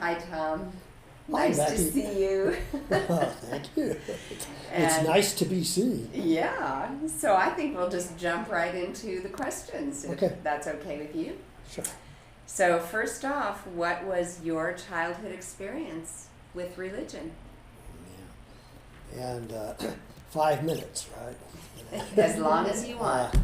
Hi, Tom. Hi, Nice to Becky. see you. Thank you. It's And nice to be seen. yeah, so I think we'll just jump right into the questions, if Okay. that's okay with you. Sure. So, first off, what was your childhood experience with religion? Yeah. And 5 minutes, right? As long as you want.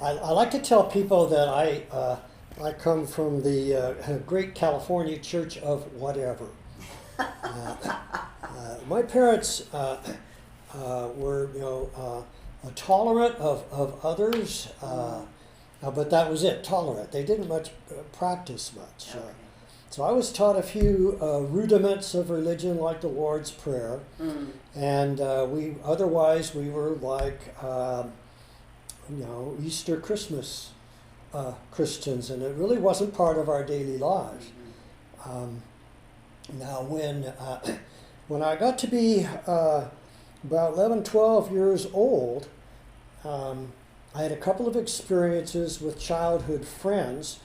I like to tell people that I come from the great California Church of whatever. My parents were, tolerant of others, but that was it, tolerant. They didn't much practice much. Okay. So I was taught a few rudiments of religion, like the Lord's Prayer, and we were like, Easter, Christmas Christians, and it really wasn't part of our daily lives. Now, when I got to be about 11, 12 years old, I had a couple of experiences with childhood friends.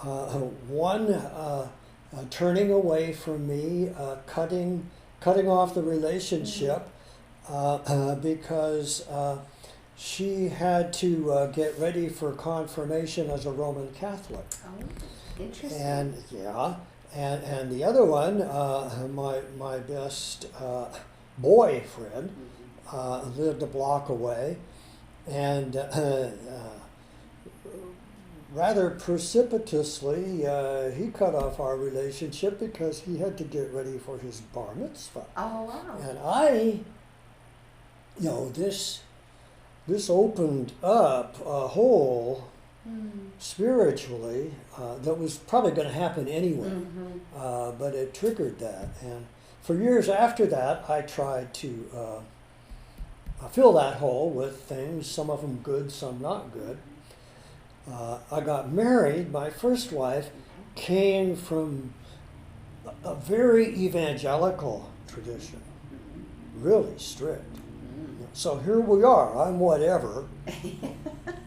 One turning away from me, cutting off the relationship because she had to get ready for confirmation as a Roman Catholic. Oh, interesting. And the other one, my best boyfriend, lived a block away, and rather precipitously, he cut off our relationship because he had to get ready for his bar mitzvah. Oh, wow. And this opened up a hole spiritually that was probably going to happen anyway, but it triggered that. And for years after that, I tried to fill that hole with things, some of them good, some not good. I got married. My first wife came from a very evangelical tradition, really strict. So here we are, I'm whatever,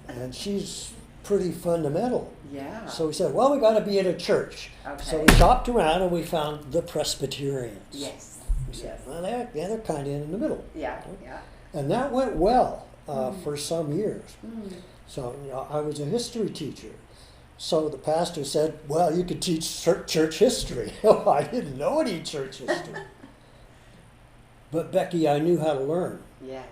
and she's pretty fundamental. Yeah. So we said, well, we got to be at a church. Okay. So we shopped around and we found the Presbyterians. Yes. We said, Yes. well, they're kind of in the middle. Yeah. Yeah. And that went well for some years. Mm. So I was a history teacher. So the pastor said, well, you could teach church history. I didn't know any church history. But Becky, I knew how to learn. Yes.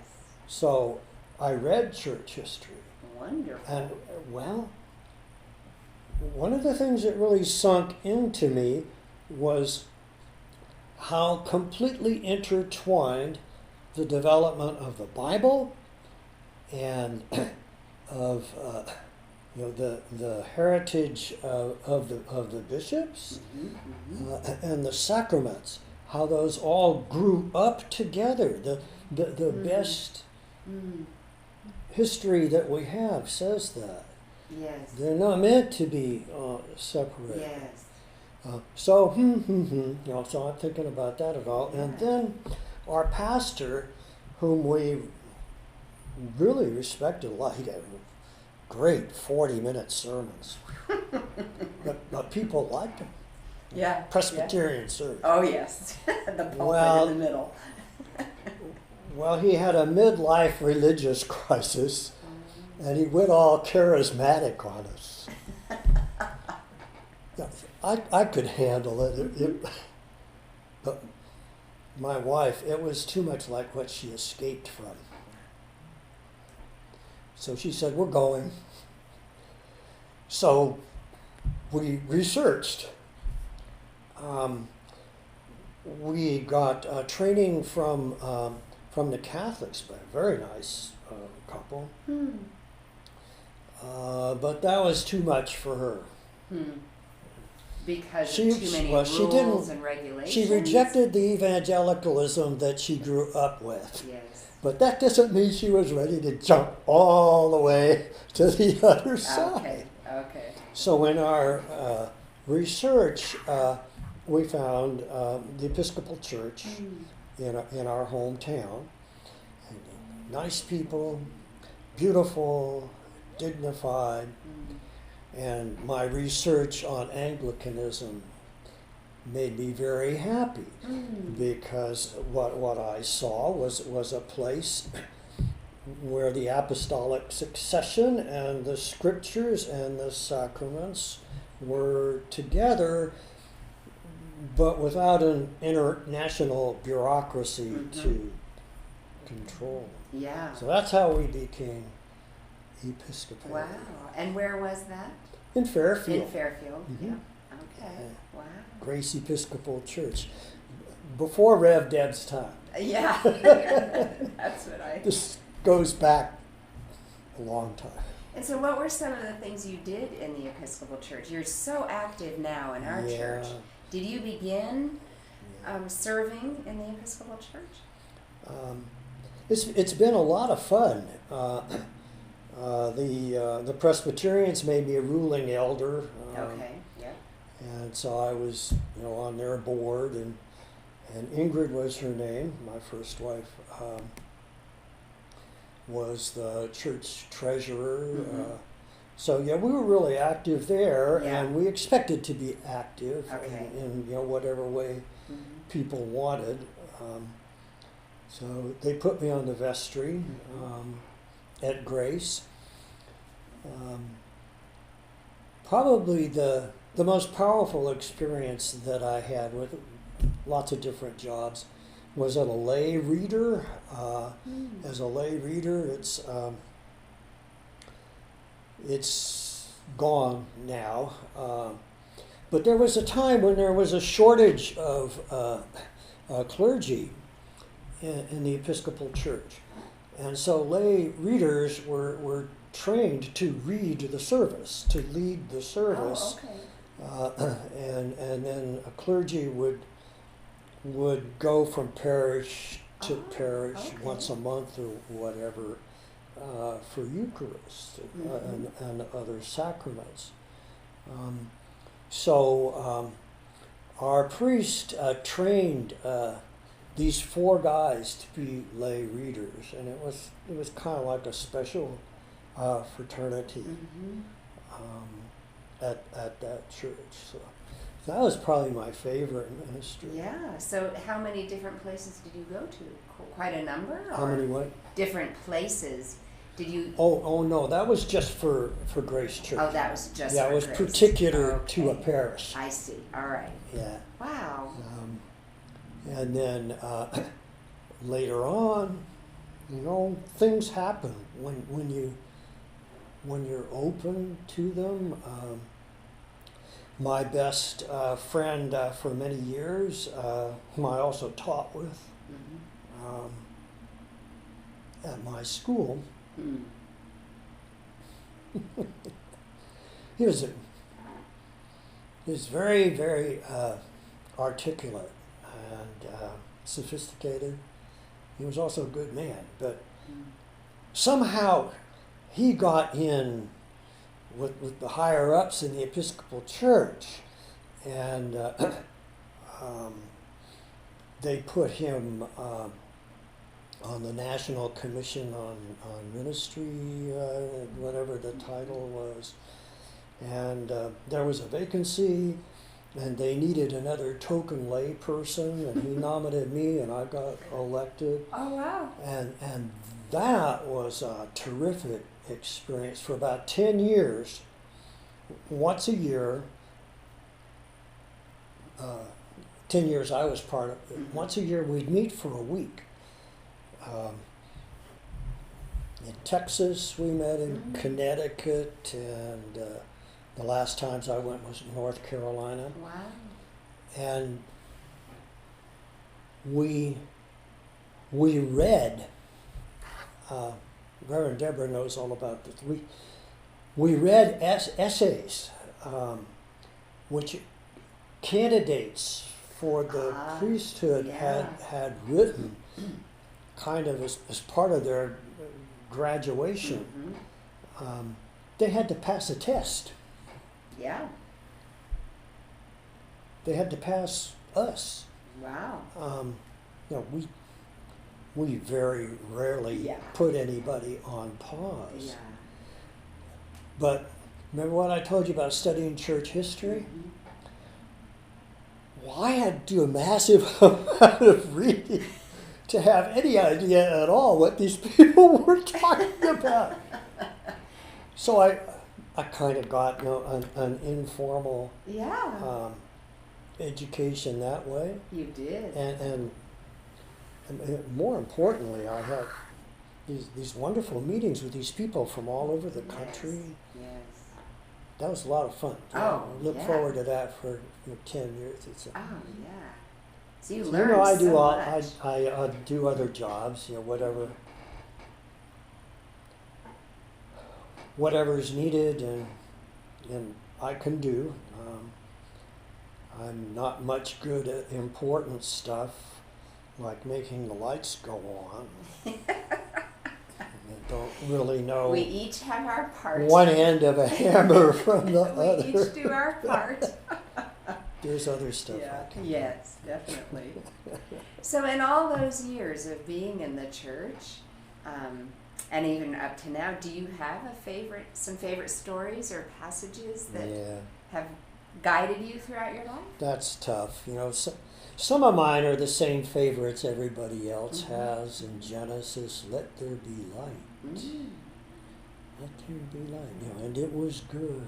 So I read church history. Wonderful. And, well, one of the things that really sunk into me was how completely intertwined the development of the Bible and of the heritage of the bishops and the sacraments, how those all grew up together. The best history that we have says that. Yes. They're not meant to be separated. Yes. So I'm thinking about that at all. And then our pastor, whom we really respected a lot, he gave great 40-minute sermons. but people liked him. Yeah. Presbyterian service. Oh, yes. The pulpit Well, in the middle. Well, he had a midlife religious crisis, and he went all charismatic on us. I could handle it. But my wife, it was too much like what she escaped from. So she said, we're going. So we researched. We got training from the Catholics, by a very nice couple. But that was too much for her. Because She- of too many well, she rules didn't- and regulations. She rejected the evangelicalism that she grew up with. Yes. But that doesn't mean she was ready to jump all the way to the other side. Okay. Okay. So in our research, we found the Episcopal Church in our hometown. And nice people, beautiful, dignified. And my research on Anglicanism made me very happy because what I saw was a place where the apostolic succession and the scriptures and the sacraments were together, but without an international bureaucracy to control. Yeah. So that's how we became Episcopal. Wow. And where was that? In Fairfield. In Fairfield. Mhm. Yeah. Okay. Wow. Grace Episcopal Church. Before Rev Deb's time. Yeah. That's what I. This goes back a long time. And so, what were some of the things you did in the Episcopal Church? You're so active now in our church. Did you begin serving in the Episcopal Church? It's been a lot of fun. The Presbyterians made me a ruling elder. Okay. Yep. And so I was, on their board, and Ingrid was her name. My first wife was the church treasurer. So yeah, we were really active there, and we expected to be active in whatever way people wanted. So they put me on the vestry at Grace. Probably the most powerful experience that I had with lots of different jobs was as a lay reader. As a lay reader, it's gone now. But there was a time when there was a shortage of clergy in the Episcopal Church. And so lay readers were trained to read the service, to lead the service. Oh, okay. And then a clergy would go from parish to parish once a month or whatever for Eucharist and other sacraments. So our priest trained these 4 guys to be lay readers, and it was kind of like a special fraternity at that church. So that was probably my favorite ministry. Yeah. So, how many different places did you go to? Quite a number. How many what? Different places. Did you? Oh no, that was just for Grace Church. Oh, that was just. Yeah, for it was Grace. particular to a parish. I see. All right. Yeah. Wow. And then later on, things happen when you're open to them. My best friend for many years, whom I also taught with at my school, he was very, very articulate and sophisticated. He was also a good man, but somehow he got in with the higher ups in the Episcopal Church, and they put him on the National Commission on Ministry, whatever the title was, and there was a vacancy, and they needed another token lay person, and he nominated me, and I got elected. Oh, wow. And that was a terrific experience. For about 10 years, once a year, 10 years I was part of it, once a year we'd meet for a week. In Texas we met, in Connecticut, and the last times I went was North Carolina. Wow. And we read, Reverend Deborah knows all about this. We read essays, which candidates for the priesthood had written, kind of as part of their graduation. They had to pass a test. Yeah. They had to pass us. Wow. We very rarely put anybody on pause. Yeah. But remember what I told you about studying church history? well, I had to do a massive amount of reading to have any idea at all what these people were talking about. So I kind of got an informal education that way. You did. And more importantly, I had these wonderful meetings with these people from all over the country. Yes. That was a lot of fun. Oh, I look forward to that for 10 years. It's yeah. So you so, learned I do so much. I do other jobs, whatever's needed and I can do. I'm not much good at important stuff like making the lights go on. I don't really know. We each have our part. One end of a hammer from the other. We each do our part. There's other stuff I can do. Yes, definitely. So in all those years of being in the church, and even up to now, do you have some favorite stories or passages that have guided you throughout your life? That's tough. Some of mine are the same favorites everybody else has in Genesis. Let there be light. Let there be light. And it was good.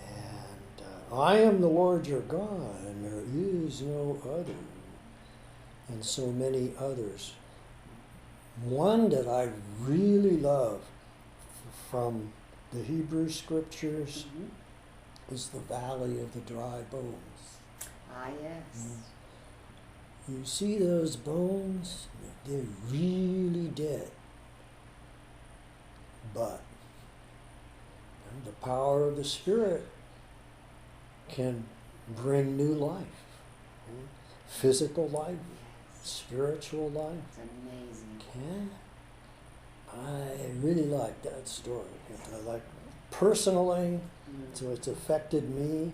And I am the Lord your God, and there is no other. And so many others. One that I really love from the Hebrew scriptures is the valley of the dry bones. Ah, yes. You see those bones? They're really dead. But the power of the Spirit can bring new life. Physical life, spiritual life. It's amazing. I really like that story. I like personally, so it's affected me,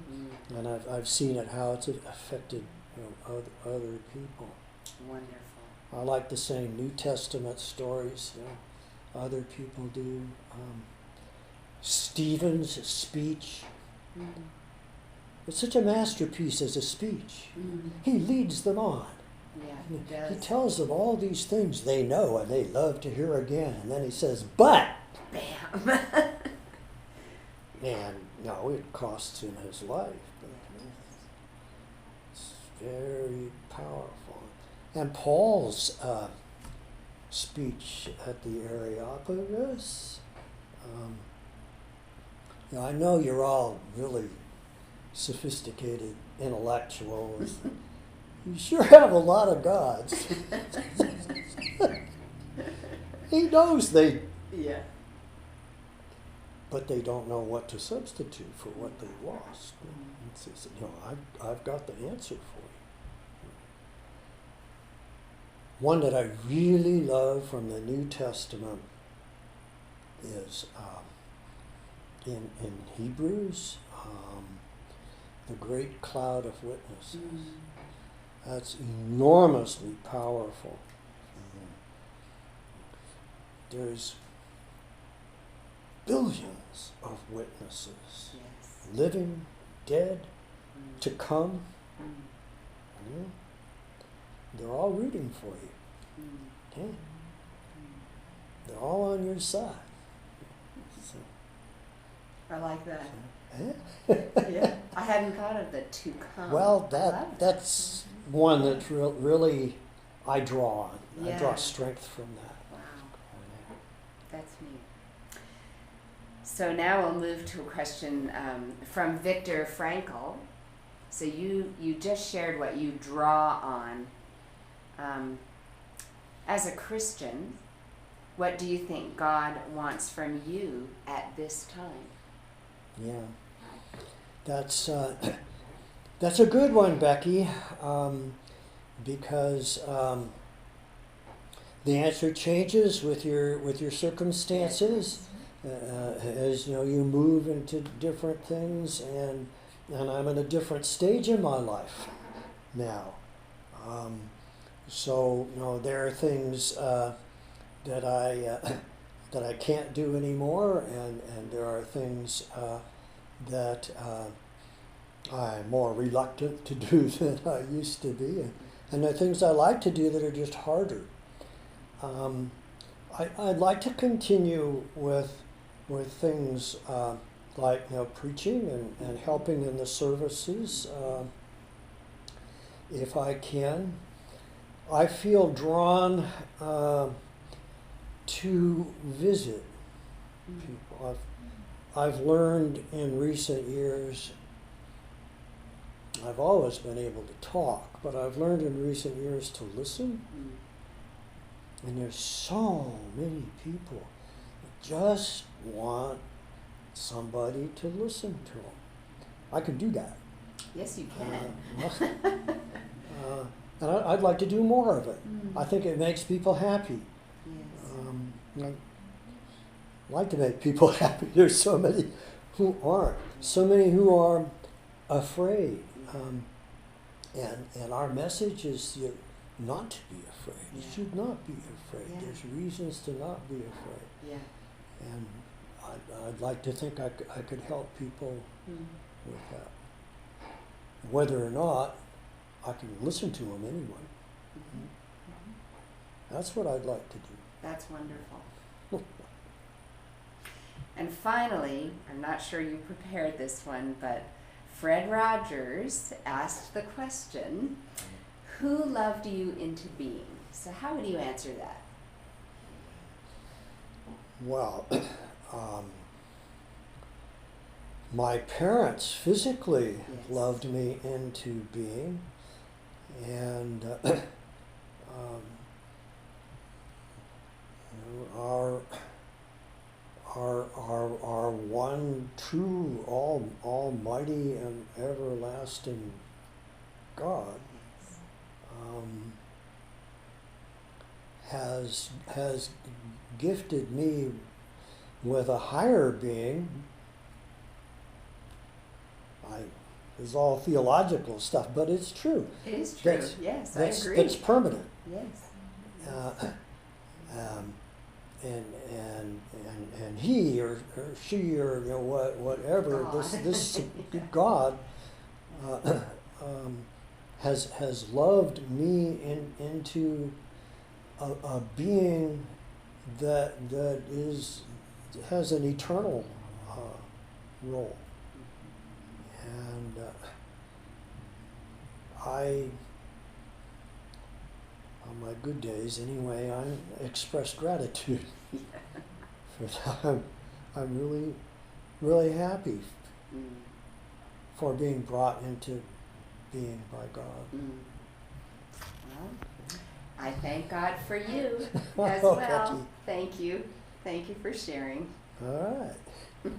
and I've seen it how it's affected other people. Wonderful. I like the same New Testament stories. Other people do. Stephen's speech. It's such a masterpiece as a speech. He leads them on. Yeah, he does. He tells them all these things they know and they love to hear again. And then he says, but. Bam. And no, it costs him his life. But it's very powerful. And Paul's speech at the Areopagus. I know you're all really sophisticated intellectuals. You sure have a lot of gods. He knows they. Yeah. But they don't know what to substitute for what they lost. He says, I've got the answer for you. One that I really love from the New Testament is in Hebrews, the great cloud of witnesses. That's enormously powerful. There's billions of witnesses, living, dead, to come. They're all rooting for you. They're all on your side. So, I like that. Yeah, I hadn't thought of the to come. Well, that's one that really I draw on. Yeah. I draw strength from that. Wow, that's neat. So now we'll move to a question from Viktor Frankl. So you just shared what you draw on. As a Christian, what do you think God wants from you at this time? Yeah, that's a good one, Becky, because the answer changes with your circumstances as you move into different things, and I'm in a different stage in my life now. So there are things that I can't do anymore, and there are things that I'm more reluctant to do than I used to be, and there are things I like to do that are just harder. I'd like to continue with things like preaching and helping in the services if I can. I feel drawn to visit people. I've learned in recent years. I've always been able to talk, but I've learned in recent years to listen. And there's so many people that just want somebody to listen to them. I can do that. Yes, you can. And I'd like to do more of it. I think it makes people happy. Yes. I like to make people happy. There's so many who aren't. So many who are afraid. And our message is not to be afraid. You should not be afraid. Yeah. There's reasons to not be afraid. Yeah. And I'd like to think I could help people with that. Whether or not I can listen to them anyway. That's what I'd like to do. That's wonderful. And finally, I'm not sure you prepared this one, but Fred Rogers asked the question, who loved you into being? So how would you answer that? Well, my parents physically loved me into being, and our one true almighty and everlasting God has gifted me with a higher being. It's all theological stuff, but it's true. It is true. Yes, I agree. That's permanent. Yes. And he or she or whatever God. this God has loved me into a being that has an eternal role. And on my good days anyway, I express gratitude for that. I'm really, really happy for being brought into being by God. Well, I thank God for you as Oh, well. Becky. Thank you. Thank you for sharing. All right.